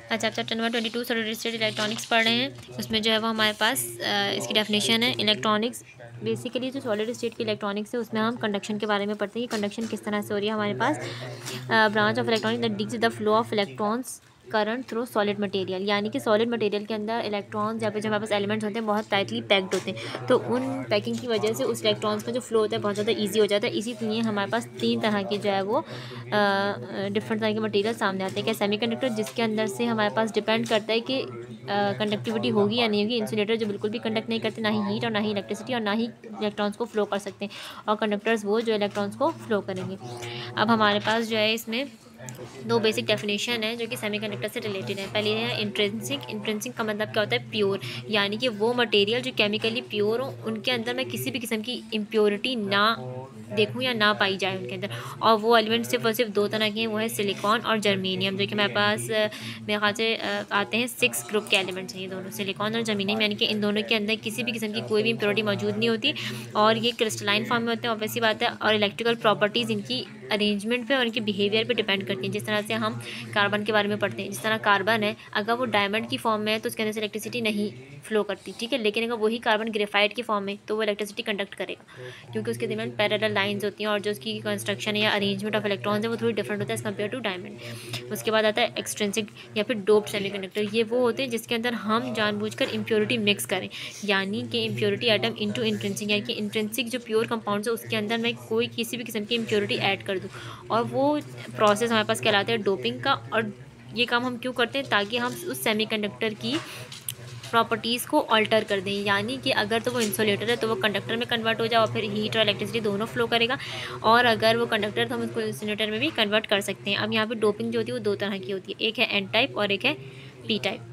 अच्छा, आप chapter number 22 solid state electronics पढ़ रहे हैं। उसमें जो है वो हमारे पास इसकी डेफिनेशन है। इलेक्ट्रॉनिक्स बेसिकली जो सॉलिड स्टेट की इलेक्ट्रॉनिक्स है उसमें हम कंडक्शन के बारे में पढ़ते हैं कि कंडक्शन किस तरह से हो रही है हमारे पास। Branch of electronic that deals the flow of electrons current through solid material, यानी कि सॉलिड मटेरियल के अंदर इलेक्ट्रॉन्स या फिर जो हमारे पास एलिमेंट्स होते हैं बहुत टाइटली पैक्ड होते हैं, तो उन पैकिंग की वजह से उस इलेक्ट्रॉन्स का जो फ्लो होता है बहुत ज़्यादा ईजी हो जाता है। इसीलिए हमारे पास तीन तरह की जो है वो डिफरेंट तरह के मटेरियल सामने आते हैं। क्या सेमीकंडक्टर, जिसके अंदर से हमारे पास डिपेंड करता है कि कंडक्टिविटी होगी या नहीं होगी। इंसुलेटर जो बिल्कुल भी कंडक्ट नहीं करते, ना ही हीट और ना ही इलेक्ट्रिसिटी और ना ही इलेक्ट्रॉन्स को फ्लो कर सकते हैं। और कंडक्टर्स वो जो इलेक्ट्रॉन्स को फ्लो करेंगे। अब हमारे पास जो है इसमें दो बेसिक डेफिनेशन है जो कि सेमीकंडक्टर से रिलेटेड है। पहले है इंट्रिंसिक। इंट्रिंसिक का मतलब क्या होता है? प्योर, यानी कि वो मटेरियल जो केमिकली प्योर हो, उनके अंदर मैं किसी भी किस्म की इम्प्योरिटी ना देखूं या ना पाई जाए उनके अंदर। और वो एलिमेंट सिर्फ और सिर्फ दो तरह के हैं, वो है सिलिकॉन और जर्मेनियम, जो कि हमारे पास मेरे ख्याल से आते हैं 6 ग्रुप के एलिमेंट्स हैं ये दोनों, सिलिकॉन और जर्मेनियम, यानी कि इन दोनों के अंदर किसी भी किस्म की कोई भी इम्प्योरिटी मौजूद नहीं होती। और ये क्रिस्टलाइन फॉर्म में होते हैं, ऑब्वियसली बात है। और इलेक्ट्रिकल प्रॉपर्टीज़ इनकी अरेंजमेंट पे और इनके बिहेवियर पे डिपेंड करती हैं। जिस तरह से हम कार्बन के बारे में पढ़ते हैं, जिस तरह कार्बन है अगर वो डायमंड की फॉर्म में है तो उसके अंदर से इलेक्ट्रिसिटी नहीं फ्लो करती, ठीक है। लेकिन अगर वही कार्बन ग्रेफाइट की फॉर्म में तो वो इलेक्ट्रिसिटी कंडक्ट करेगा, क्योंकि उसके दरमियान पैरेलल लाइंस होती हैं और जो उसकी कंस्ट्रक्शन या अरेंजमेंट ऑफ इलेक्ट्रॉन्स है वो थोड़ी डिफरेंट होता है एज़ कम्पेयर टू डायमंड। उसके बाद आता है एक्सट्रिंसिक या फिर डोप्ड सेमीकंडक्टर। ये वो होते हैं जिसके अंदर हम जानबूझकर इम्प्योरिटी मिक्स करें, यानी कि इम्प्योरिटी आइटम इनटू इंट्रिंसिक, यानी कि इंट्रिंसिक जो प्योर कंपाउंड्स है उसके अंदर मैं कोई किसी भी किस्म की इम्प्योरिटी ऐड कर दूँ। और वो प्रोसेस हमारे पास कहलाता है डोपिंग का। और ये काम हम क्यों करते हैं? ताकि हम उस सेमीकंडक्टर की प्रॉपर्टीज़ को अल्टर कर दें, यानी कि अगर तो वो इंसुलेटर है तो वो कंडक्टर में कन्वर्ट हो जाए और फिर हीट और इलेक्ट्रिसिटी दोनों फ्लो करेगा। और अगर वो कंडक्टर है तो हम उसको इंसुलेटर में भी कन्वर्ट कर सकते हैं। अब यहाँ पे डोपिंग जो होती है वो दो तरह की होती है, एक है एन टाइप और एक है पी टाइप।